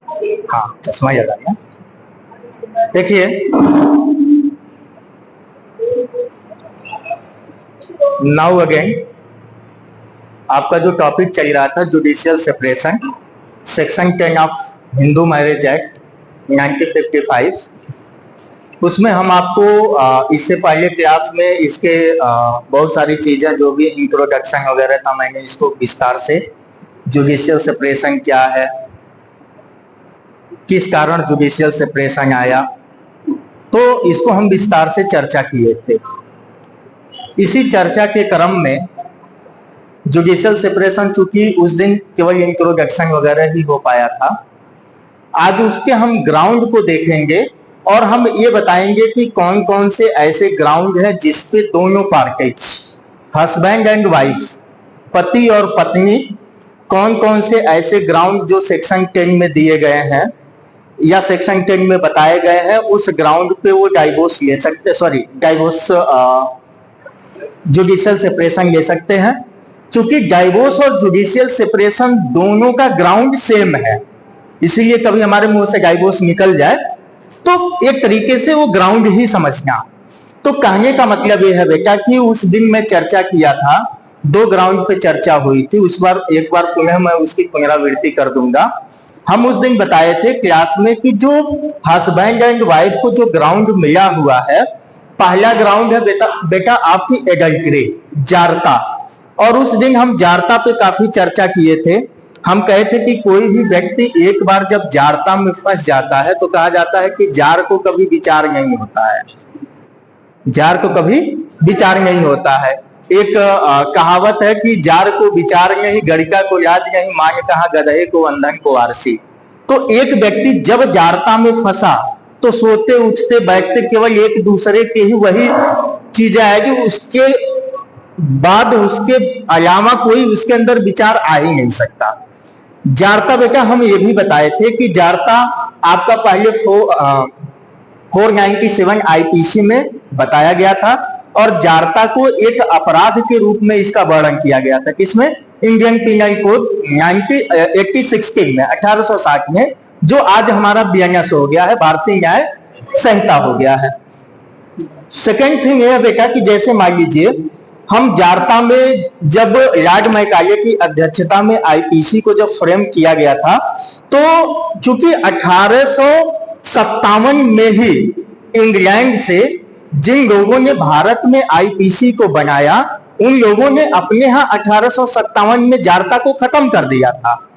हाँ, चश्मा ही लगा लिया। देखिए, नाउ अगेन आपका जो टॉपिक चल रहा था judicial separation, section 10 of Hindu marriage act 1955, उसमें हम आपको इससे पहले क्लास में इसके बहुत सारी चीजें जो भी इंट्रोडक्शन वगैरह था, मैंने इसको विस्तार से जुडिशियल सेपरेशन क्या है, किस कारण जुडिशियल सेपरेशन आया, तो इसको हम विस्तार से चर्चा किए थे। इसी चर्चा के क्रम में जुडिशियल सेपरेशन चूंकि उस दिन केवल इंट्रोडक्शन वगैरह ही हो पाया था, आज उसके हम ग्राउंड को देखेंगे और हम ये बताएंगे कि कौन कौन से ऐसे ग्राउंड हैं जिसपे दोनों पार्टीज, हस्बैंड एंड वाइफ, पति और पत्नी, कौन कौन से ऐसे ग्राउंड जो सेक्शन 10 में दिए गए हैं या सेक्शन 10 में बताए गए हैं, उस ग्राउंड पे वो डाइवोर्स ले सकते, डाइवोर्स जुडिशियल सेपरेशन ले सकते हैं। चूंकि डाइवोर्स और जुडिशियल सेपरेशन दोनों का ग्राउंड सेम है, इसीलिए कभी हमारे मुंह से डाइवोर्स निकल जाए तो एक तरीके से वो ग्राउंड ही समझना। तो कहने का मतलब ये है बेटा कि उस दिन मैं चर्चा किया था, दो ग्राउंड पे चर्चा हुई थी, उस बार एक बार पुनः मैं उसकी पुनरावृत्ति कर दूंगा। हम उस दिन बताए थे क्लास में कि जो हस्बैंड एंड वाइफ को जो ग्राउंड मिला हुआ है, पहला ग्राउंड है बेटा आपकी एडल्ट्री, जारता। और उस दिन हम जारता पे काफी चर्चा किए थे। हम कहे थे कि कोई भी व्यक्ति एक बार जब जारता में फंस जाता है तो कहा जाता है कि जार को कभी विचार नहीं होता है, जार को कभी विचार नहीं होता है। एक कहावत है कि जार को विचार नहीं, गड़िका को लाज नहीं, मांग कहा गधे को अंधन को आरसी। तो एक व्यक्ति जब जारता में फंसा तो सोते उठते बैठते केवल एक दूसरे के ही वही चीजें आएगी, उसके बाद उसके अलावा कोई उसके अंदर विचार आ ही नहीं सकता। जारता बेटा हम ये भी बताए थे कि जारता आपका पहले 497 आईपीसी में बताया गया था और जारता को एक अपराध के रूप में इसका वर्णन किया गया था। किसमें? इंडियन पिनल कोड 1860 में, 1860 में, जो आज हमारा बीएनएस हो गया है, भारतीय न्याय संहिता हो गया है। सेकेंड थिंग यह बेटा कि जैसे मान लीजिए हम जारता में जब लॉर्ड मैकाले की अध्यक्षता में आईपीसी को जब फ्रेम किया गया था, तो चूंकि 1857 में ही इंग्लैंड से जिन लोगों ने भारत में आईपीसी को बनाया, उन लोगों ने अपने यहाँ 1857 में जारता को खत्म कर दिया था।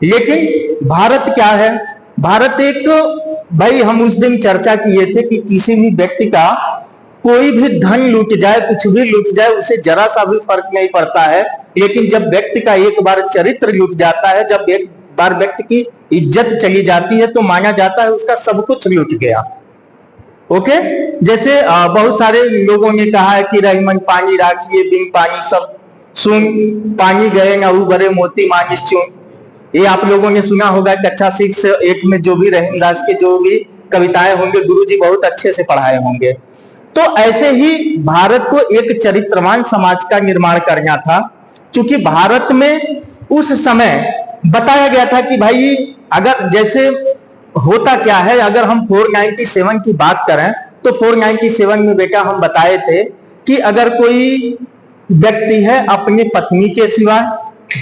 लेकिन भारत क्या है? भारत एक, भाई हम उस दिन चर्चा किए थे कि किसी भी व्यक्ति का कोई भी धन लूट जाए, कुछ भी लूट जाए, उसे जरा सा भी फर्क नहीं पड़ता है। लेकिन जब व्यक्ति का एक बार चरित्र लूट जाता है, जब एक बार व्यक्ति की इज्जत चली जाती है, तो माना जाता है उसका सब कुछ लूट गया। ओके, जैसे बहुत सारे लोगों ने कहा है कि रहीमन पानी राखिए बिन पानी सब सुन, पानी गए ना उबरे मोती मानिस चुन। ये आप लोगों ने सुना होगा कक्षा 6-8 में जो भी रहीम दास के जो भी कविताएं होंगे, गुरुजी बहुत अच्छे से पढ़ाए होंगे। तो ऐसे ही भारत को एक चरित्रवान समाज का निर्माण करना था। क्योंकि भारत में उस समय बताया गया था कि भाई अगर जैसे होता क्या है, अगर हम 497 की बात करें तो 497 में बेटा हम बताए थे कि अगर कोई व्यक्ति है अपने पत्नी के सिवाय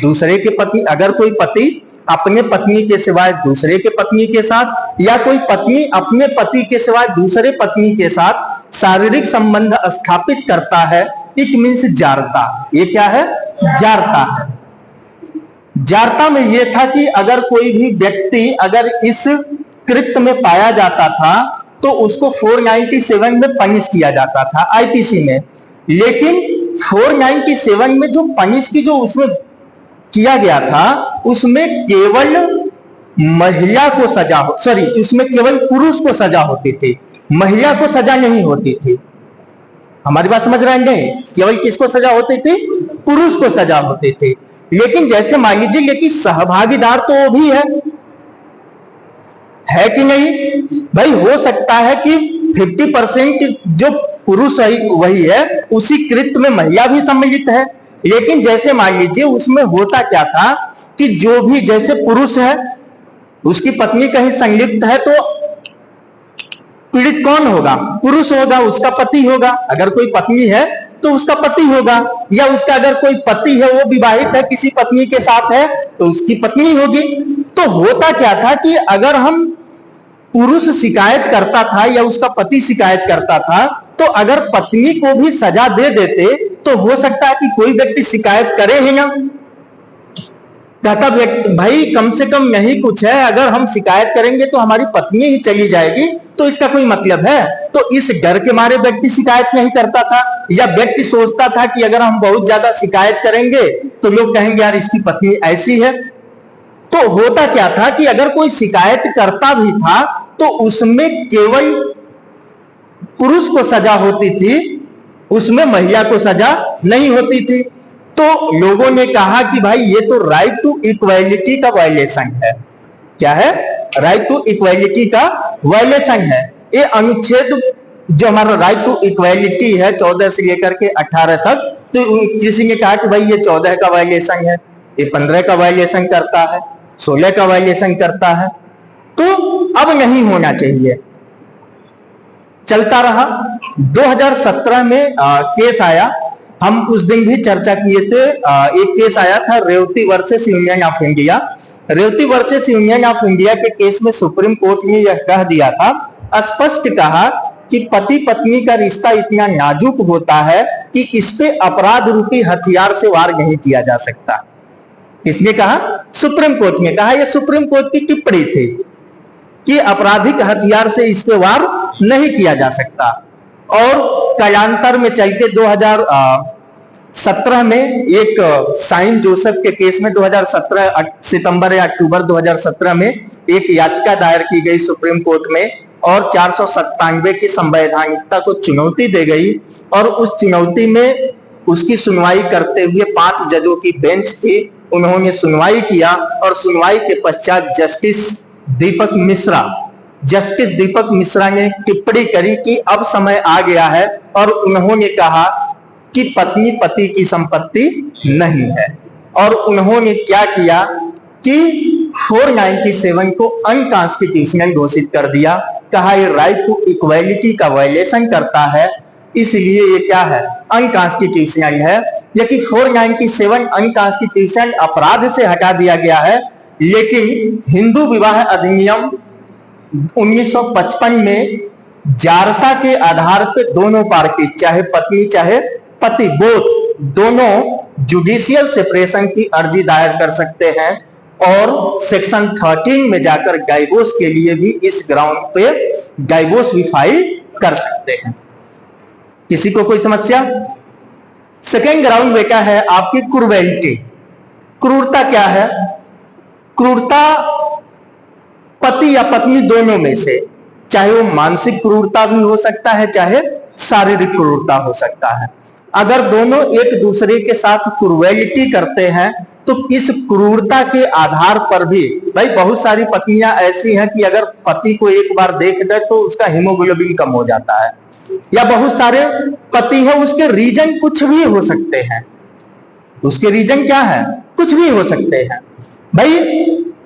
दूसरे के पत्नी, अगर कोई पति अपने पत्नी के सिवाय दूसरे के पत्नी के साथ, या कोई पत्नी अपने पति के सिवाय दूसरे पत्नी के साथ शारीरिक संबंध स्थापित करता है, इट मीन्स जारता। ये क्या है? जारता है। जारता में यह था कि अगर कोई भी व्यक्ति अगर इस कृत्य में पाया जाता था तो उसको 497 में पनिश किया जाता था आईपीसी में। लेकिन 497 में जो पनिश की जो उसमें किया गया था, उसमें केवल महिला को सजा उसमें केवल पुरुष को सजा होती थी, महिला को सजा नहीं होती थी। हमारी बात समझ रहे हैं? केवल किसको सजा होती थी? पुरुष को सजा होती थी। लेकिन जैसे मान लीजिए, लेकिन सहभागीदार तो वो भी है कि नहीं भाई? हो सकता है कि 50% जो पुरुष वही है, उसी कृत्य में महिला भी सम्मिलित है। लेकिन जैसे मान लीजिए उसमें होता क्या था कि जो भी जैसे पुरुष है उसकी पत्नी कहीं संलिप्त है तो पीड़ित कौन होगा? पुरुष होगा, उसका पति होगा। अगर कोई पत्नी है तो उसका पति होगा, या उसका अगर कोई पति है वो विवाहित है, किसी पत्नी के साथ है तो उसकी पत्नी होगी। तो होता क्या था कि अगर हम पुरुष शिकायत करता था या उसका पति शिकायत करता था, तो अगर पत्नी को भी सजा दे देते तो हो सकता है कि कोई व्यक्ति शिकायत करे ही ना। कहता व्यक्ति भाई कम से कम यही कुछ है, अगर हम शिकायत करेंगे तो हमारी पत्नी ही चली जाएगी, तो इसका कोई मतलब है? तो इस डर के मारे व्यक्ति शिकायत नहीं करता था, या व्यक्ति सोचता था कि अगर हम बहुत ज्यादा शिकायत करेंगे तो लोग कहेंगे यार इसकी पत्नी ऐसी है। तो होता क्या था कि अगर कोई शिकायत करता भी था तो उसमें केवल पुरुष को सजा होती थी, उसमें महिला को सजा नहीं होती थी। तो लोगों ने कहा कि भाई ये तो राइट टू इक्वालिटी का वायलेशन है। क्या है? राइट टू इक्वालिटी का वायलेशन है। ये अनुच्छेद जो हमारा राइट टू इक्वालिटी है 14 से लेकर के 18 तक, तो किसी ने कहा कि भाई ये 14 का वायलेशन है, ये 15 का वायलेशन करता है, 16 का वायलेशन करता है, तो अब नहीं होना चाहिए। चलता रहा। 2017 में केस आया, हम उस दिन भी चर्चा किए थे। एक केस आया था Revathi versus Union of India. Revathi versus Union of India के केस में सुप्रीम कोर्ट ने यह कह दिया था, स्पष्ट कहा कि पति पत्नी का रिश्ता इतना नाजुक होता है कि इस पे अपराध रूपी हथियार से वार नहीं किया जा सकता। किसने कहा? सुप्रीम कोर्ट ने कहा। यह सुप्रीम कोर्ट की टिप्पणी थी कि आपराधिक हथियार से इस पे वार नहीं किया जा सकता। और कालांतर में चलते 2017 में एक साइन जोसेफ के केस में 2017 सितंबर या अक्टूबर 2017 में एक याचिका दायर की गई सुप्रीम कोर्ट में, और 497 की संवैधानिकता को चुनौती दी गई। और उस चुनौती में उसकी सुनवाई करते हुए 5 जजों की बेंच थी, उन्होंने सुनवाई किया, और सुनवाई के पश्चात जस्टिस दीपक मिश्रा ने टिप्पणी करी कि अब समय आ गया है, और उन्होंने कहा कि पत्नी पति की संपत्ति नहीं है। और उन्होंने क्या किया कि 497 को अनकॉन्स्टिट्यूशनल घोषित कर दिया। कहा ये राइट टू इक्वालिटी का वायलेशन करता है, इसलिए ये क्या है? अनकॉन्स्टिट्यूशनल है। यदि 497 अनकॉन्स्टिट्यूशनल अपराध से हटा दिया गया है, लेकिन हिंदू विवाह अधिनियम 1955 में जारता के आधार पर दोनों पार्टी, चाहे पत्नी चाहे पति, बोथ दोनों जुडिशियल सेपरेशन की अर्जी दायर कर सकते हैं, और सेक्शन 13 में जाकर डाइवोर्स के लिए भी इस ग्राउंड पे डाइवोर्स भी फाइल कर सकते हैं। किसी को कोई समस्या? सेकेंड ग्राउंड बेटा है आपकी क्रूरता। क्रूरता क्या है? क्रूरता पति या पत्नी दोनों में से, चाहे वो मानसिक क्रूरता भी हो सकता है, चाहे शारीरिक क्रूरता हो सकता है। अगर दोनों एक दूसरे के साथ क्रूरता करते हैं तो इस क्रूरता के आधार पर भी, भाई बहुत सारी पत्नियां ऐसी हैं कि अगर पति को एक बार देख दे तो उसका हीमोग्लोबिन कम हो जाता है, या बहुत सारे पति हैं उसके रीजन कुछ भी हो सकते हैं। उसके रीजन क्या है? कुछ भी हो सकते हैं। भाई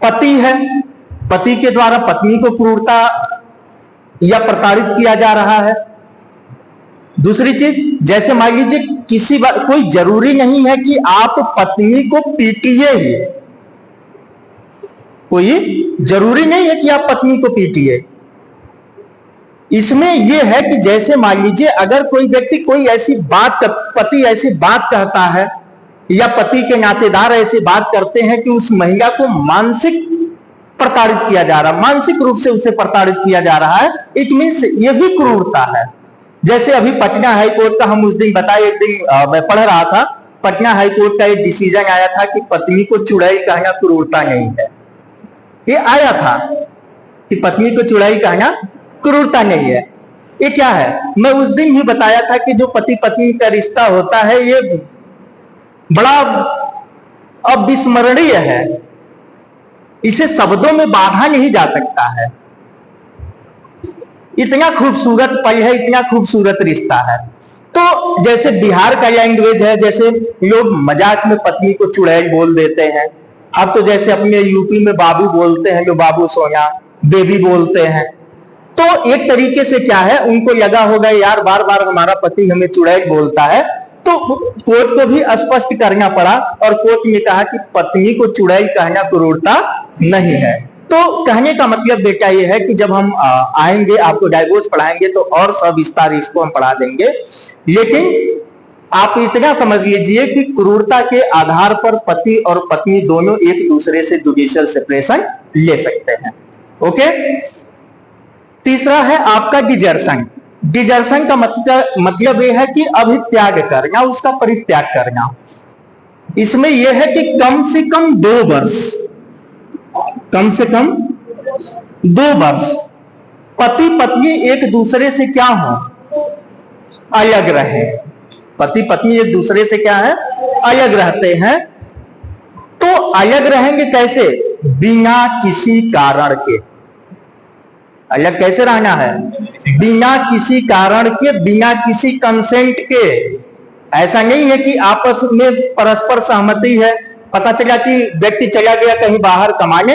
पति है, पति के द्वारा पत्नी को क्रूरता या प्रताड़ित किया जा रहा है। दूसरी चीज, जैसे मान लीजिए किसी बात, कोई जरूरी नहीं है कि आप पत्नी को पीटिए ही, कोई जरूरी नहीं है कि आप पत्नी को पीटिए। इसमें यह है कि जैसे मान लीजिए अगर कोई व्यक्ति कोई ऐसी बात, पति ऐसी बात कहता है या पति के नातेदार ऐसी बात करते हैं कि उस महिला को मानसिक प्रताड़ित किया जा रहा है, मानसिक रूप से उसे प्रताड़ित किया जा रहा है, इट मीन्स यह भी क्रूरता है। जैसे अभी पटना हाई कोर्ट का हम उस दिन बताए, एक दिन मैं पढ़ रहा था, पटना हाई कोर्ट का एक डिसीजन आया था कि पत्नी को चुड़ैल कहना क्रूरता नहीं है। ये आया था कि पत्नी को चुड़ैल कहना क्रूरता नहीं है। ये क्या है? मैं उस दिन भी बताया था कि जो पति पत्नी का रिश्ता होता है ये बड़ा अविस्मरणीय है, इसे शब्दों में बांधा नहीं जा सकता है। इतना खूबसूरत पल है, इतना खूबसूरत रिश्ता है। तो जैसे बिहार का लैंग्वेज है, जैसे लोग मजाक में पत्नी को चुड़ैल बोल देते हैं, अब तो जैसे अपने यूपी में बाबू बोलते हैं, जो बाबू सोना, बेबी बोलते हैं। तो एक तरीके से क्या है, उनको लगा होगा यार बार बार हमारा पति हमें चुड़ैल बोलता है, तो कोर्ट को भी स्पष्ट करना पड़ा और कोर्ट ने कहा कि पत्नी को चुड़ैल कहना क्रूरता नहीं है। तो कहने का मतलब बेटा ये है कि जब हम आएंगे आपको डाइवोर्स पढ़ाएंगे तो और सविस्तार इसको हम पढ़ा देंगे, लेकिन आप इतना समझ लीजिए कि क्रूरता के आधार पर पति और पत्नी दोनों एक दूसरे से जुडिशियल सेपरेशन ले सकते हैं। ओके, तीसरा है आपका डिजर्शन। डिजर्शन का मतलब यह है कि अभित्याग करना, उसका परित्याग करना। इसमें यह है कि कम से कम 2 वर्ष, कम से कम 2 वर्ष पति पत्नी एक दूसरे से क्या हो, अलग रहे। पति पत्नी एक दूसरे से क्या है, अलग रहते हैं। तो अलग रहेंगे कैसे, बिना किसी कारण के। अलग कैसे रहना है, बिना किसी कारण के, बिना किसी कंसेंट के। ऐसा नहीं है कि आपस में परस्पर सहमति है, पता चला कि व्यक्ति चला गया कहीं बाहर कमाने,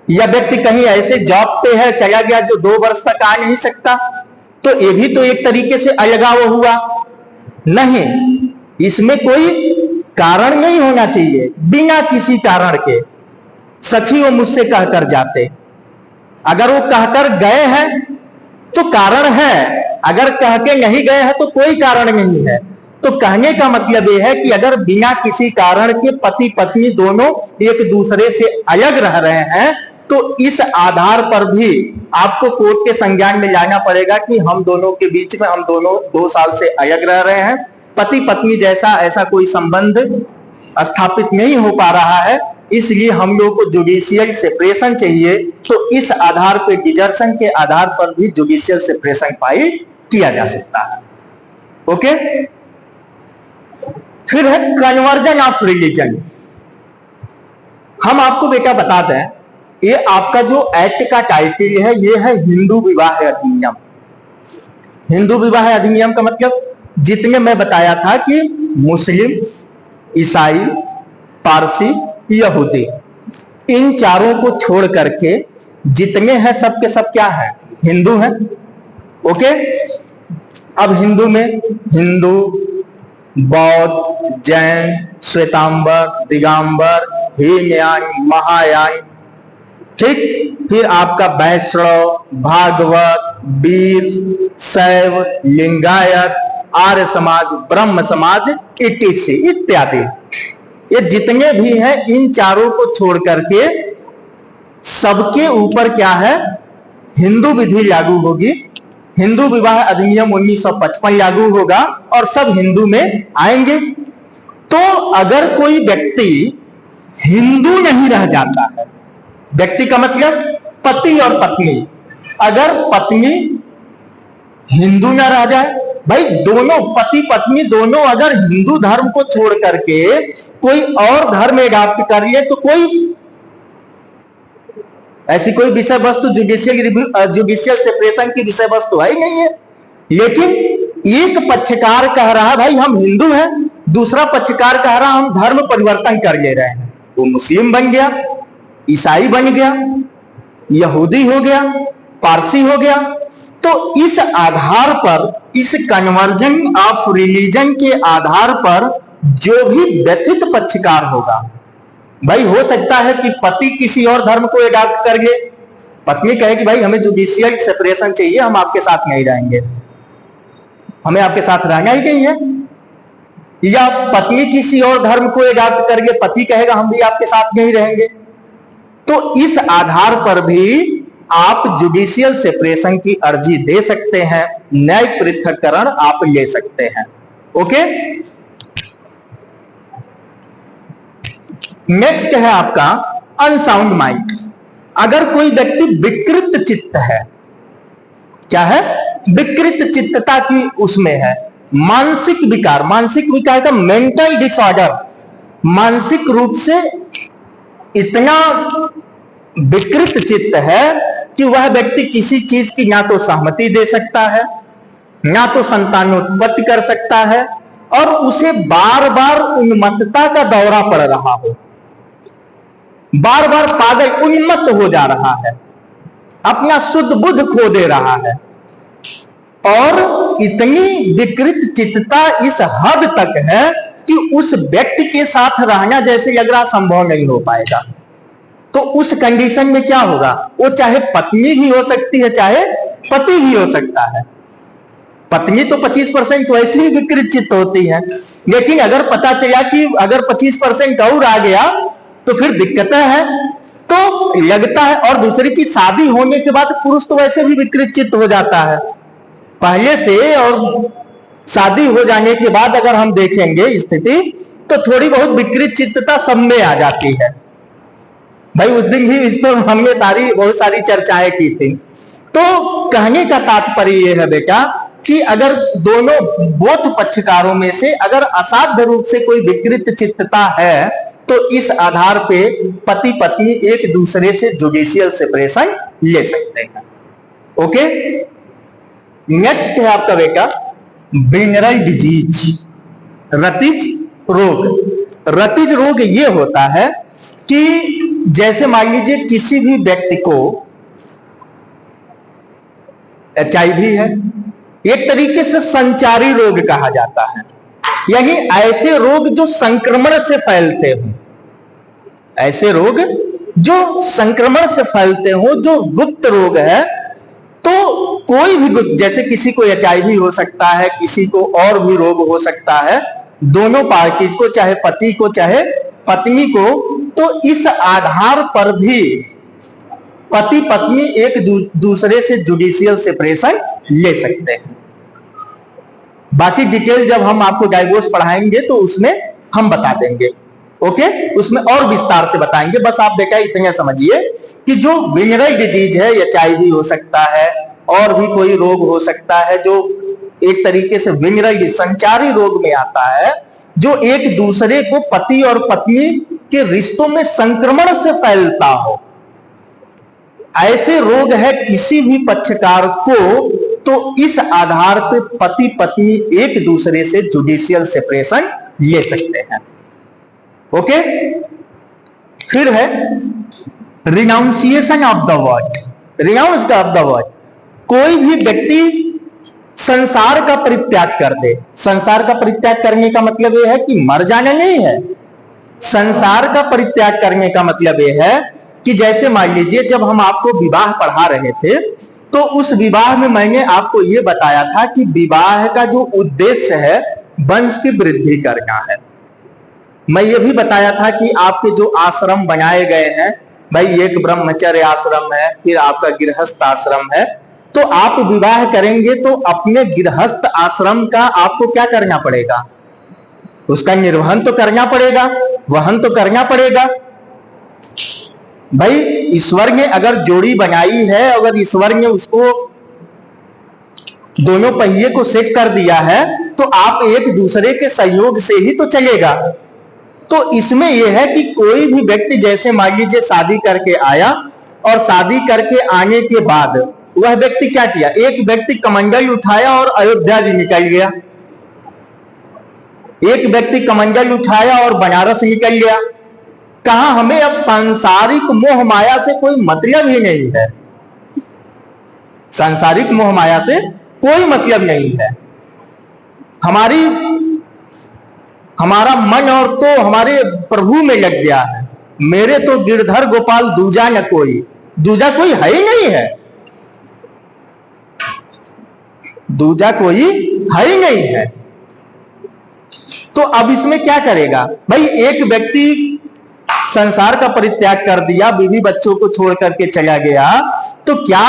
या व्यक्ति कहीं ऐसे जॉब पे है चला गया जो 2 वर्ष तक आ नहीं सकता, तो ये भी तो एक तरीके से अलगाव हुआ। नहीं, इसमें कोई कारण नहीं होना चाहिए, बिना किसी कारण के। सखी वो मुझसे कहकर जाते, अगर वो कहकर गए हैं तो कारण है, अगर कह के नहीं गए हैं तो कोई कारण नहीं है। तो कहने का मतलब यह है कि अगर बिना किसी कारण के पति पत्नी दोनों एक दूसरे से अलग रह रहे हैं, तो इस आधार पर भी आपको कोर्ट के संज्ञान में लाना पड़ेगा कि हम दोनों के बीच में, हम दोनों 2 साल से अलग रह रहे हैं, पति पत्नी जैसा ऐसा कोई संबंध स्थापित नहीं हो पा रहा है, इसलिए हम लोग को जुडिशियल सेपरेशन चाहिए। तो इस आधार पर, डिजर्शन के आधार पर भी जुडिशियल सेपरेशन फाइल किया जा सकता है। ओके, फिर है कन्वर्जन ऑफ रिलीजन। हम आपको बेटा बता दें, ये आपका जो एक्ट का टाइटल है, ये है हिंदू विवाह अधिनियम। हिंदू विवाह अधिनियम का मतलब जितने मैं बताया था कि मुस्लिम, ईसाई, पारसी, यहूदी, इन चारों को छोड़ करके जितने हैं सब के सब क्या है, हिंदू हैं। ओके, अब हिंदू में हिंदू, बौद्ध, जैन, श्वेतांबर, दिगंबर, हीनयान, महायान, ठीक। फिर आपका वैष्णव, भागवत, वीर, शैव, लिंगायत, आर्य समाज, ब्रह्म समाज, इटीसी इत्यादि, ये जितने भी हैं इन चारों को छोड़ करके सबके ऊपर क्या है, हिंदू विधि लागू होगी। हिंदू विवाह अधिनियम 1955 लागू होगा और सब हिंदू में आएंगे। तो अगर कोई व्यक्ति हिंदू नहीं रह जाता है, व्यक्ति का मतलब पति और पत्नी, अगर पत्नी हिंदू ना रह जाए, भाई दोनों पति पत्नी दोनों अगर हिंदू धर्म को छोड़ करके कोई और धर्म अडॉप्ट कर लिए, तो कोई ऐसी कोई विषय वस्तु जुडिशियल सेपरेशन की विषय वस्तु है ही नहीं है। लेकिन एक पक्षकार कह रहा है भाई हम हिंदू हैं, दूसरा पक्षकार कह रहा हम धर्म परिवर्तन कर ले रहे हैं, वो मुस्लिम बन गया, ईसाई बन गया, यहूदी हो गया, पारसी हो गया। तो इस आधार पर, इस कन्वर्जन ऑफ रिलीजन के आधार पर जो भी व्यथित पक्षकार होगा, भाई हो सकता है कि पति किसी और धर्म को अडॉप्ट कर ले, पत्नी कहे कि भाई हमें जुडिशियल सेपरेशन चाहिए, हम आपके साथ नहीं रहेंगे, हमें आपके साथ रहना ही नहीं है। या पत्नी किसी और धर्म को अडॉप्ट कर ले, पति कहेगा हम भी आपके साथ नहीं रहेंगे। तो इस आधार पर भी आप जुडिशियल सेपरेशन की अर्जी दे सकते हैं, न्यायिक पृथक्करण आप ले सकते हैं। ओके, नेक्स्ट है आपका अनसाउंड माइंड। अगर कोई व्यक्ति विकृत चित्त है, क्या है, विकृत चित्तता की उसमें है, मानसिक विकार, मानसिक विकार का मेंटल डिसऑर्डर, मानसिक रूप से इतना विकृत चित्त है कि वह व्यक्ति किसी चीज की ना तो सहमति दे सकता है, ना तो संतानोत्पत्ति कर सकता है, और उसे बार बार उन्मत्तता का दौरा पड़ रहा हो। बार बार पागल उन्मत्त हो जा रहा है, अपना शुद्ध बुद्ध खो दे रहा है, और इतनी विकृत चित्तता इस हद तक है कि उस व्यक्ति के साथ रहना जैसे लग रहा संभव नहीं हो पाएगा। तो उस कंडीशन में क्या होगा, वो चाहे पत्नी भी हो सकती है, चाहे पति भी हो सकता है। पत्नी तो 25% वैसे ही विकृत चित्त होती है, लेकिन अगर पता चला कि अगर 25% और आ गया तो फिर दिक्कतें हैं, तो लगता है। और दूसरी चीज, शादी होने के बाद पुरुष तो वैसे भी विकृत चित्त हो जाता है पहले से, और शादी हो जाने के बाद अगर हम देखेंगे स्थिति तो थोड़ी बहुत विकृत चित्तता सब में आ जाती है। भाई उस दिन भी इस पर हमने बहुत सारी चर्चाएं की थी। तो कहने का तात्पर्य यह है बेटा कि अगर दोनों बोथ पक्षकारों में से अगर असाध्य रूप से कोई विकृत चित्तता है तो इस आधार पे पति पत्नी एक दूसरे से जुडिशियल सेपरेशन ले सकते हैं। ओके, नेक्स्ट है आपका बेटा वेनरल डिजीज, रतिज रोग। रतिज रोग ये होता है कि जैसे मान लीजिए किसी भी व्यक्ति को HIV है, एक तरीके से संचारी रोग कहा जाता है, यानी ऐसे रोग जो संक्रमण से फैलते हो, ऐसे रोग जो संक्रमण से फैलते हो, जो गुप्त रोग है। तो कोई भी गुप्त, जैसे किसी को HIV हो सकता है, किसी को और भी रोग हो सकता है, दोनों पार्टीज को, चाहे पति को चाहे पत्नी को, तो इस आधार पर भी पति पत्नी एक दूसरे से जुडिशियल सेपरेशन ले सकते हैं। बाकी डिटेल जब हम आपको डाइवोर्स पढ़ाएंगे तो उसमें हम बता देंगे। ओके, उसमें और विस्तार से बताएंगे। बस आप बेटा इतना समझिए कि जो वेनरल डिजीज है, HIV हो सकता है और भी कोई रोग हो सकता है जो एक तरीके से वेनरल संचारी रोग में आता है, जो एक दूसरे को पति और पत्नी के रिश्तों में संक्रमण से फैलता हो, ऐसे रोग है किसी भी पक्षकार को, तो इस आधार पे पति पत्नी एक दूसरे से जुडिशियल सेपरेशन ले सकते हैं। ओके, फिर है renunciation of the word. Renounce of the word, कोई भी व्यक्ति संसार का परित्याग कर दे। संसार का परित्याग करने का मतलब यह है कि मर जाना नहीं है। संसार का परित्याग करने का मतलब यह है कि जैसे मान लीजिए जब हम आपको विवाह पढ़ा रहे थे तो उस विवाह में मैंने आपको यह बताया था कि विवाह का जो उद्देश्य है वंश की वृद्धि करना है। मैं ये भी बताया था कि आपके जो आश्रम बनाए गए हैं, भाई एक ब्रह्मचर्य आश्रम है, फिर आपका गृहस्थ आश्रम है, तो आप विवाह करेंगे तो अपने गृहस्थ आश्रम का आपको क्या करना पड़ेगा, उसका निर्वहन तो करना पड़ेगा, वहन तो करना पड़ेगा। भाई ईश्वर ने अगर जोड़ी बनाई है, अगर ईश्वर ने उसको दोनों पहिए को सेट कर दिया है तो आप एक दूसरे के सहयोग से ही तो चलेगा। तो इसमें यह है कि कोई भी व्यक्ति जैसे मान लीजिए शादी करके आया और शादी करके आने के बाद वह व्यक्ति क्या किया, एक व्यक्ति कमंडल उठाया और अयोध्या जी निकल गया, एक व्यक्ति कमंडल उठाया और बनारस निकल गया। कहा हमें अब सांसारिक मोह माया से कोई मतलब ही नहीं है, सांसारिक मोह माया से कोई मतलब नहीं है। हमारा मन और तो हमारे प्रभु में लग गया है। मेरे तो गिरधर गोपाल दूजा न कोई, दूजा कोई है ही नहीं है, दूजा कोई है ही नहीं है। तो अब इसमें क्या करेगा भाई, एक व्यक्ति संसार का परित्याग कर दिया, बीवी बच्चों को छोड़ करके चला गया, तो क्या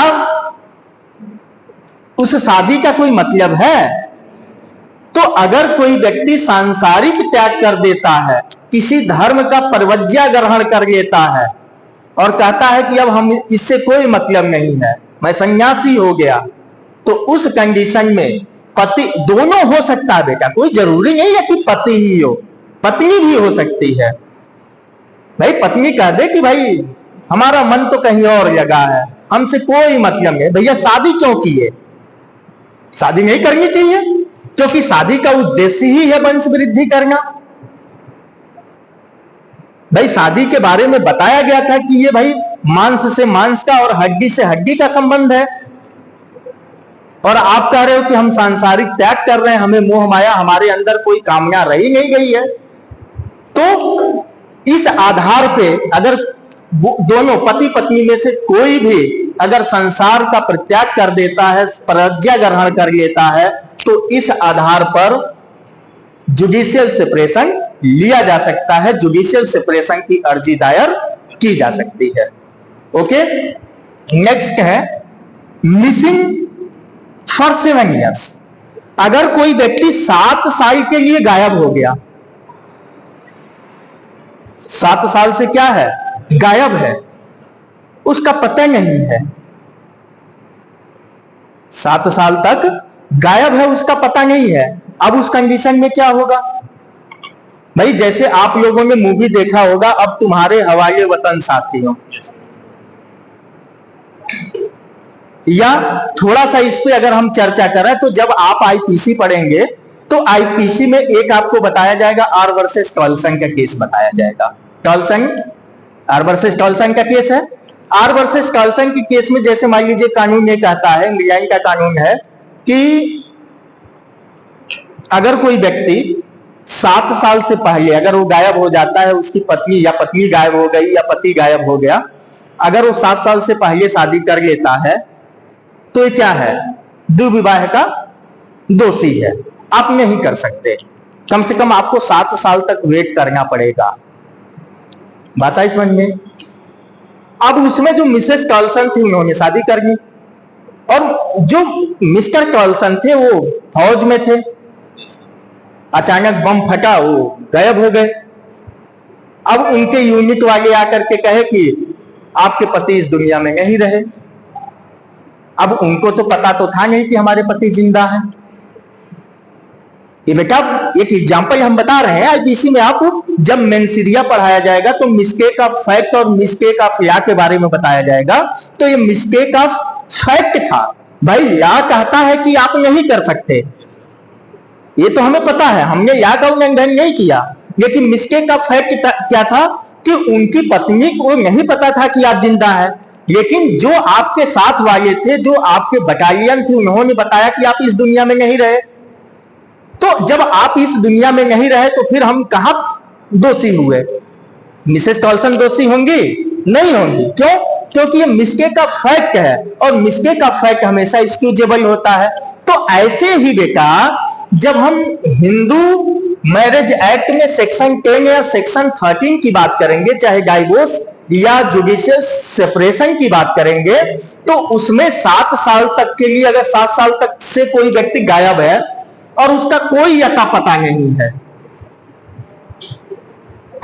उस शादी का कोई मतलब है? तो अगर कोई व्यक्ति सांसारिक त्याग कर देता है, किसी धर्म का परवज्या ग्रहण कर लेता है और कहता है कि अब हम इससे कोई मतलब नहीं है, मैं सन्यासी हो गया, तो उस कंडीशन में पति दोनों हो सकता है बेटा, कोई जरूरी नहीं है कि पति ही हो, पत्नी भी हो सकती है। भाई पत्नी कह दे कि भाई हमारा मन तो कहीं और लगा है, हमसे कोई मतलब नहीं, भैया शादी क्यों किए, शादी नहीं करनी चाहिए, क्योंकि शादी का उद्देश्य ही है वंश वृद्धि करना। भाई शादी के बारे में बताया गया था कि ये भाई मांस से मांस का और हड्डी से हड्डी का संबंध है, और आप कह रहे हो कि हम सांसारिक त्याग कर रहे हैं, हमें मोह माया, हमारे अंदर कोई कामना रही नहीं गई है। तो इस आधार पे अगर दोनों पति पत्नी में से कोई भी अगर संसार का परित्याग कर देता है, प्रज्ञा ग्रहण कर लेता है, तो इस आधार पर जुडिशियल सेपरेशन लिया जा सकता है, जुडिशियल सेपरेशन की अर्जी दायर की जा सकती है। ओके, नेक्स्ट है मिसिंग फॉर 7 ईयर्स। अगर कोई व्यक्ति 7 साल के लिए गायब हो गया, 7 साल से क्या है, गायब है, उसका पता नहीं है, 7 साल तक गायब है, उसका पता नहीं है, अब उस कंडीशन में क्या होगा? भाई जैसे आप लोगों ने मूवी देखा होगा अब तुम्हारे हवाले वतन साथियों, या थोड़ा सा इस पे अगर हम चर्चा करें तो जब आप आईपीसी पढ़ेंगे तो आईपीसी में एक आपको बताया जाएगा आर वर्सेस टॉलसन का केस बताया जाएगा। टॉलसन, आर वर्सेस टॉलसन का केस है। आर वर्सेस टॉलसन के केस में जैसे मान लीजिए कानून ये कहता है, इंग्लैंड का कानून है कि अगर कोई व्यक्ति 7 साल से पहले अगर वो गायब हो जाता है, उसकी पत्नी या पत्नी गायब हो गई या पति गायब हो गया, अगर वो 7 साल से पहले शादी कर लेता है तो ये क्या है, दुर्विवाह का दोषी है, आप नहीं कर सकते। कम से कम आपको 7 साल तक वेट करना पड़ेगा। बात आई समझ में? अब उसमें जो मिसेस टॉलसन थी उन्होंने शादी कर ली, और जो मिस्टर टॉलसन थे वो फौज में थे, अचानक बम फटा, वो गायब हो गए। अब उनके यूनिट वाले आकर के कहे कि आपके पति इस दुनिया में नहीं रहे। अब उनको तो पता तो था नहीं कि हमारे पति जिंदा है। ये बेटा एक एग्जांपल हम बता रहे हैं आईपीसी में। आपको जब मेंसिरिया पढ़ाया जाएगा तो मिस्टेक ऑफ फैक्ट और मिस्टेक ऑफ लॉ के बारे में बताया जाएगा। तो ये मिस्टेक ऑफ फैक्ट था। भाई लॉ कहता है कि आप नहीं कर सकते, ये तो हमें पता है, हमने लॉ का उल्लंघन नहीं किया, लेकिन मिस्टेक ऑफ फैक्ट क्या था कि उनकी पत्नी को नहीं पता था कि आप जिंदा है, लेकिन जो आपके साथ वाले थे, जो आपके बटालियन थे, उन्होंने बताया कि आप इस दुनिया में नहीं रहे। तो जब आप इस दुनिया में नहीं रहे तो फिर हम कहां दोषी हुए? मिसेस टॉलसन दोषी होंगी? नहीं होंगी। क्यों? क्योंकि ये मिस्टेक का फैक्ट है, और मिस्टेक का फैक्ट हमेशा एक्सक्यूजेबल होता है। तो ऐसे ही बेटा जब हम हिंदू मैरिज एक्ट में सेक्शन 10 या सेक्शन 13 की बात करेंगे, चाहे डाइवोर्स या जुडिशियल सेपरेशन की बात करेंगे, तो उसमें 7 साल तक के लिए अगर 7 साल तक से कोई व्यक्ति गायब है और उसका कोई अता पता नहीं है,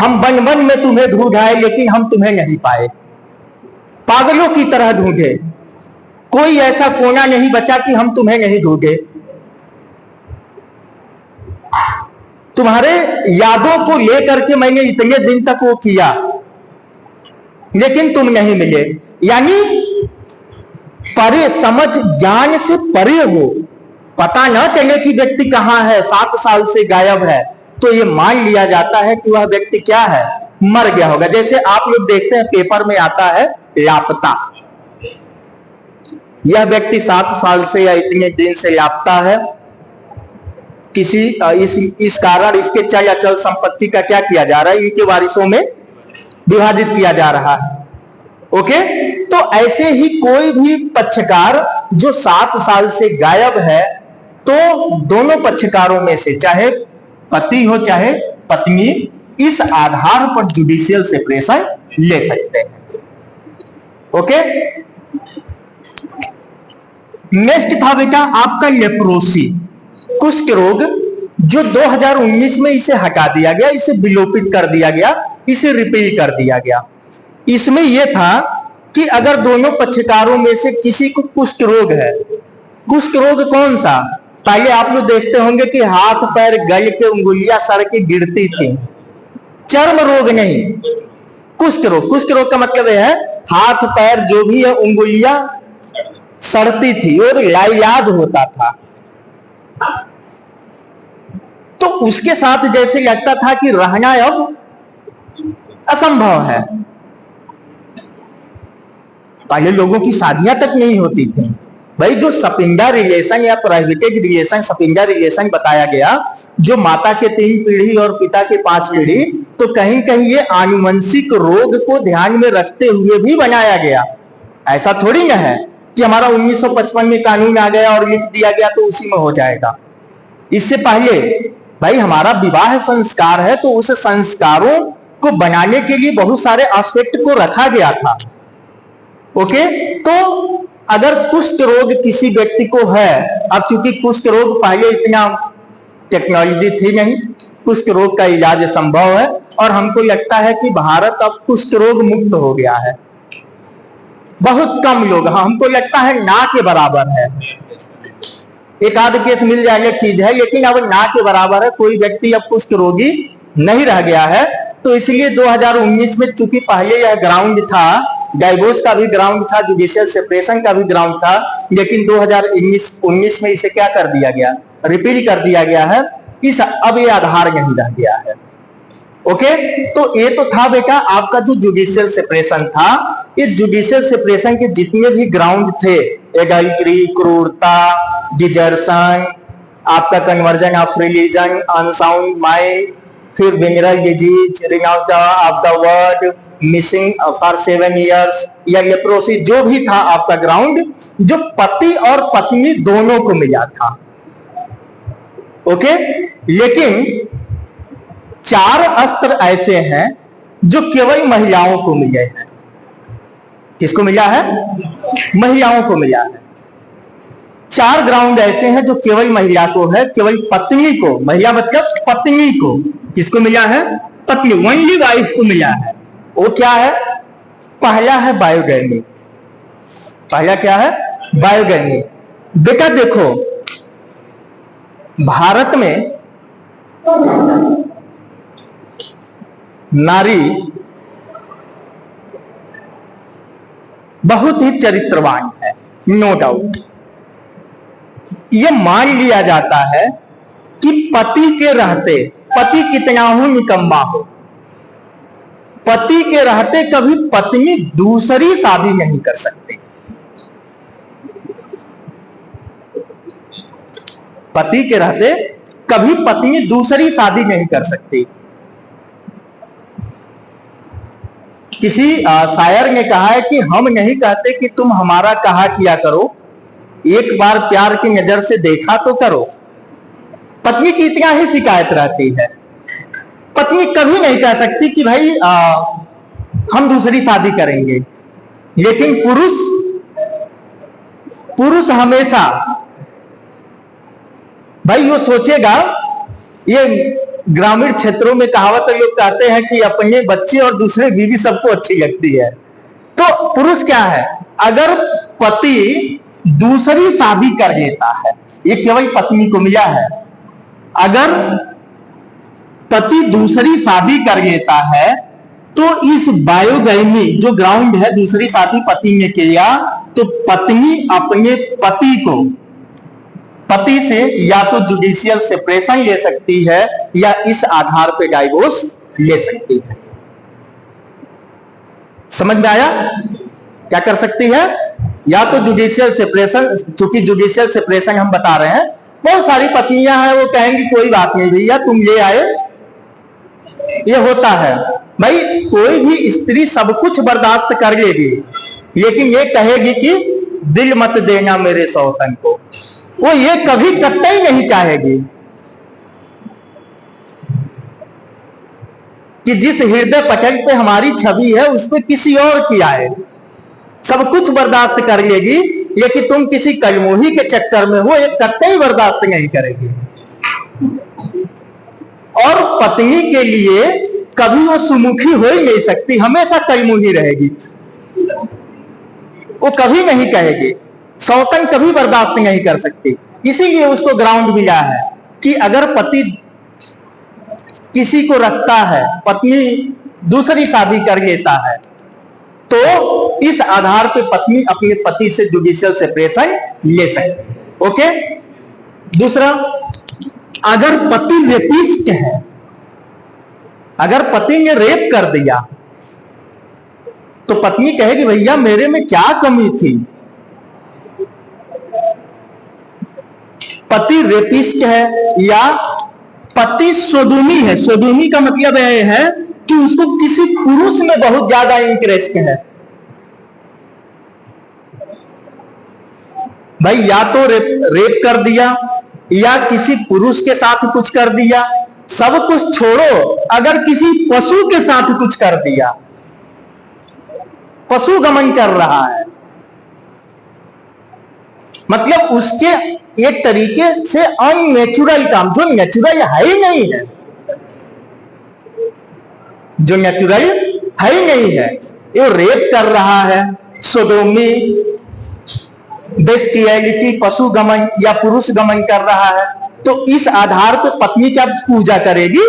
हम वन वन में तुम्हें ढूंढाए लेकिन हम तुम्हें नहीं पाए, पागलों की तरह ढूंढे, कोई ऐसा कोना नहीं बचा कि हम तुम्हें नहीं ढूंढे, तुम्हारे यादों को लेकर के मैंने इतने दिन तक वो किया लेकिन तुम नहीं मिले। यानी परे समझ ज्ञान से परे हो, पता ना चले कि व्यक्ति कहां है, 7 साल से गायब है, तो ये मान लिया जाता है कि वह व्यक्ति क्या है, मर गया होगा। जैसे आप लोग देखते हैं पेपर में आता है लापता, यह व्यक्ति 7 साल से या इतने दिन से लापता है, किसी इस कारण इसके चल अचल संपत्ति का क्या किया जा रहा है, इनके वारिसों में विभाजित किया जा रहा है। ओके, तो ऐसे ही कोई भी पक्षकार जो 7 साल से गायब है, तो दोनों पक्षकारों में से चाहे पति हो चाहे पत्नी, इस आधार पर जुडिशियल सेपरेशन ले सकते हैं। ओके, नेक्स्ट था बेटा आपका लेप्रोसी, कुष्ठ रोग, जो 2019 में इसे हटा दिया गया, इसे विलोपित कर दिया गया, इसे रिपील कर दिया गया। इसमें यह था कि अगर दोनों पक्षकारों में से किसी को कुष्ठ रोग है, कुष्ठ रोग कौन सा, पहले आप लोग देखते होंगे कि हाथ पैर गल के उंगलियां सड़ के गिरती थी, चर्म रोग नहीं, कुष्ठ रोग। कुष्ठ रोग का मतलब है हाथ पैर जो भी है उंगलियां सड़ती थी और लाइलाज होता था। तो उसके साथ जैसे लगता था कि रहना असंभव है। पहले लोगों की शादियां तक नहीं होती थी। भाई जो सपिंडा रिलेशन या प्राइवेटेज रिलेशन, सपिंडा रिलेशन बताया गया, जो माता के 3 पीढ़ी और पिता के 5 पीढ़ी, तो कहीं कहीं ये आनुवंशिक रोग को ध्यान में रखते हुए भी बनाया गया। ऐसा थोड़ी ना है कि हमारा 1955 में कानून आ गया और लिख दिया गया तो उसी में हो जाएगा। इससे पहले भाई हमारा विवाह संस्कार है, तो उस संस्कारों को बनाने के लिए बहुत सारे एस्पेक्ट को रखा गया था। ओके, तो अगर कुष्ठ रोग किसी व्यक्ति को है, अब चूंकि कुष्ठ रोग पहले इतना टेक्नोलॉजी थी नहीं, कुष्ठ रोग का इलाज संभव है और हमको लगता है कि भारत अब कुष्ठ रोग मुक्त हो गया है। बहुत कम लोग, हमको लगता है ना के बराबर है, एक आध केस मिल जाएगा चीज है, लेकिन अब ना के बराबर है, कोई व्यक्ति अब कुष्ठ रोगी नहीं रह गया है। तो इसलिए 2019 में चूंकि पहले यह ग्राउंड था, डाइवोर्स का भी ग्राउंड था, जुडिशियल सेपरेशन का भी ग्राउंड था, लेकिन 2019 में इसे क्या कर दिया गया, रिपील कर दिया गया है। इस अब ये आधार नहीं रह गया है। ओके, तो ये तो था बेटा आपका जो जुडिशियल सेपरेशन था। ये जुडिशियल सेपरेशन के जितने भी ग्राउंड थे, एडल्ट्री, क्रूरता, डिजर्शन, आपका conversion of religion, unsound mind, फिर mineral disease, renounce of the world, missing for 7 years, या लेप्रोसी, जो भी था आपका ग्राउंड, जो पति और पत्नी दोनों को मिला था। ओके, लेकिन 4 अस्त्र ऐसे हैं जो केवल महिलाओं को मिले हैं। किसको मिला है? महिलाओं को मिला है। 4 ग्राउंड ऐसे हैं जो केवल महिला को है, केवल पत्नी को, महिला मतलब पत्नी को, किसको मिला है? पत्नी, ओनली वाइफ को मिला है। वो क्या है? पहला है बायोगैमी। पहला क्या है? बायोगैमी। बेटा देखो, भारत में नारी बहुत ही चरित्रवान है, नो डाउट। यह मान लिया जाता है कि पति के रहते, पति कितना हो निकम्मा हो, पति के रहते कभी पत्नी दूसरी शादी नहीं कर सकती। पति के रहते कभी पत्नी दूसरी शादी नहीं कर सकती। किसी शायर ने कहा है कि हम नहीं कहते कि तुम हमारा कहा किया करो, एक बार प्यार की नजर से देखा तो करो। पत्नी की इतना ही शिकायत रहती है। पत्नी कभी नहीं कह सकती कि भाई हम दूसरी शादी करेंगे, लेकिन पुरुष हमेशा भाई वो सोचेगा। ये ग्रामीण क्षेत्रों में कहावत है, लोग कहते हैं कि अपने बच्चे और दूसरे बीवी सबको अच्छी लगती है। तो पुरुष क्या है, अगर पति दूसरी शादी कर लेता है, ये केवल पत्नी को मिला है, अगर पति दूसरी शादी कर लेता है तो इस बायोगैमी जो ग्राउंड है, दूसरी शादी पति ने किया तो पत्नी अपने पति से या तो जुडिशियल सेपरेशन ले सकती है या इस आधार पे डाइवोर्स ले सकती है। समझ में आया? क्या कर सकती है? या तो जुडिशियल सेपरेशन, चूंकि जुडिशियल सेपरेशन हम बता रहे हैं, बहुत सारी पत्नियां हैं वो कहेंगी कोई बात नहीं भैया तुम ले आए, ये होता है। भाई कोई भी स्त्री सब कुछ बर्दाश्त कर लेगी, लेकिन ये कहेगी कि दिल मत देना मेरे सौतन को, वो ये कभी कतई नहीं चाहेगी कि जिस हृदय पटल पे हमारी छवि है उस पे किसी और की आए। सब कुछ बर्दाश्त कर लेगी, लेकिन तुम किसी कलमोही के चक्कर में हो, ये कतई बर्दाश्त नहीं करेगी। और पत्नी के लिए कभी वो सुमुखी हो ही नहीं सकती, हमेशा कलमुही रहेगी, वो कभी नहीं कहेगी, सौतन कभी बर्दाश्त नहीं कर सकती। इसीलिए उसको ग्राउंड मिला है कि अगर पति किसी को रखता है, पत्नी दूसरी शादी कर लेता है, तो इस आधार पे पत्नी अपने पति से जुडिशियल सेपरेशन ले सकती है। ओके, दूसरा, अगर पति रेपिस्ट है, अगर पति ने रेप कर दिया, तो पत्नी कहेगी भैया मेरे में क्या कमी थी। पति रेपिस्ट है या पति सोदोमी है। सोदोमी का मतलब यह है कि उसको किसी पुरुष में बहुत ज्यादा इंटरेस्ट है। भाई या तो रेप कर दिया या किसी पुरुष के साथ कुछ कर दिया, सब कुछ छोड़ो, अगर किसी पशु के साथ कुछ कर दिया, पशु गमन कर रहा है, मतलब उसके एक तरीके से अननेचुरल काम, जो नेचुरल है ही नहीं है, जो नेचुरल है ही नहीं है, ये रेप कर रहा है, सोदोमी, बेस्टियलिटी, पशु गमन या पुरुष गमन कर रहा है, तो इस आधार पर पत्नी क्या पूजा करेगी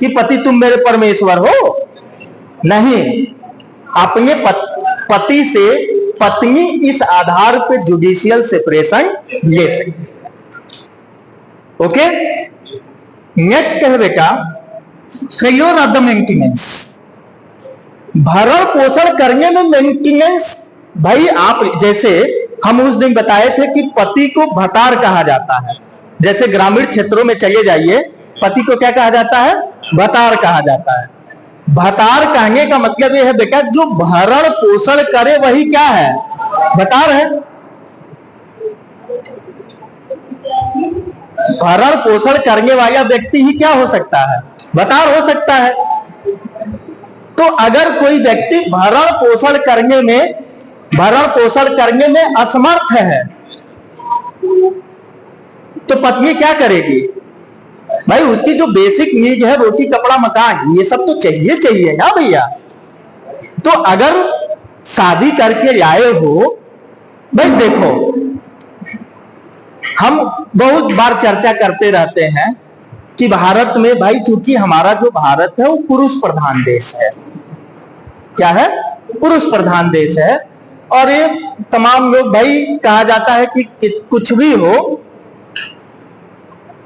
कि पति तुम मेरे परमेश्वर हो? नहीं, अपने पति से पत्नी इस आधार पर जुडिशियल सेपरेशन ले सकती है। ओके, नेक्स्ट है बेटा फेल्योर ऑफ द मेंटेनेंस। भरण पोषण करने में मेंटेनेंस, भाई आप जैसे हम उस दिन बताए थे कि पति को भतार कहा जाता है। जैसे ग्रामीण क्षेत्रों में चले जाइए, पति को क्या कहा जाता है? भतार कहा जाता है। भतार कहने का मतलब यह है बेटा जो भरण पोषण करे वही क्या है? भतार है। भरण पोषण करने वाला व्यक्ति ही क्या हो सकता है? भतार हो सकता है। तो अगर कोई व्यक्ति भरण पोषण करने में असमर्थ है तो पत्नी क्या करेगी? भाई उसकी जो बेसिक नीड है, रोटी कपड़ा मकान, ये सब तो चाहिए ना भैया। तो अगर शादी करके लाए हो, भाई देखो हम बहुत बार चर्चा करते रहते हैं कि भारत में, भाई चूंकि हमारा जो भारत है वो पुरुष प्रधान देश है। क्या है? पुरुष प्रधान देश है। और ये तमाम लोग, भाई कहा जाता है कि कुछ भी हो,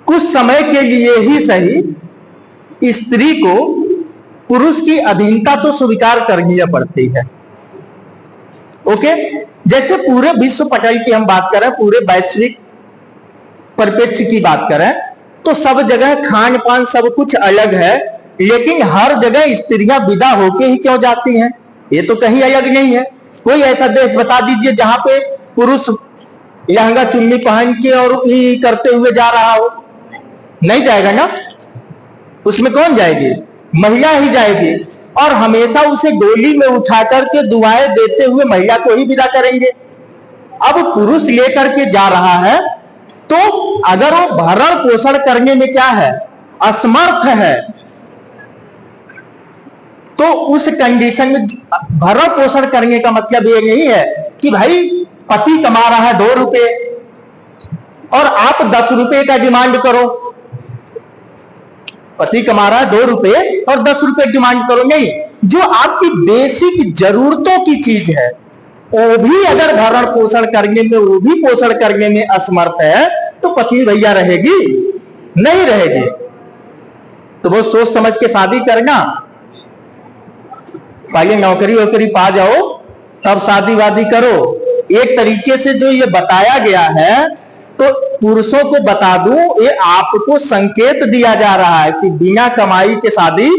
कुछ समय के लिए ही सही स्त्री को पुरुष की अधीनता तो स्वीकार करनी पड़ती है। ओके, जैसे पूरे विश्व पटल की हम बात करें, पूरे वैश्विक परिप्रेक्ष्य की बात करें तो सब जगह खान पान सब कुछ अलग है, लेकिन हर जगह स्त्रियां विदा होके ही क्यों जाती हैं? ये तो कहीं अलग नहीं है। कोई ऐसा देश बता दीजिए जहां पे पुरुष लहंगा चुन्नी पहन के और करते हुए जा रहा हो। नहीं जाएगा ना, उसमें कौन जाएगी? महिला ही जाएगी। और हमेशा उसे डोली में उठा करके दुआएं देते हुए महिला को ही विदा करेंगे। अब पुरुष लेकर के जा रहा है, तो अगर वो भरण पोषण करने में क्या है? असमर्थ है, तो उस कंडीशन में भरण पोषण करने का मतलब ये नहीं है कि भाई पति कमा रहा है 2 रुपए और आप 10 रुपए का डिमांड करो। पति कमा रहा है 2 रुपए और 10 रुपए डिमांड करो, नहीं। जो आपकी बेसिक जरूरतों की चीज है वो भी अगर भरण पोषण करने में, वो भी पोषण करने में असमर्थ है, तो पत्नी भैया रहेगी? नहीं रहेगी। तो वो सोच समझ के शादी करना, पहले नौकरी वोकरी पा जाओ तब शादी वादी करो। एक तरीके से जो ये बताया गया है, तो पुरुषों को बता दूं, ये आपको संकेत दिया जा रहा है कि बिना कमाई के शादी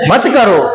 मत करो।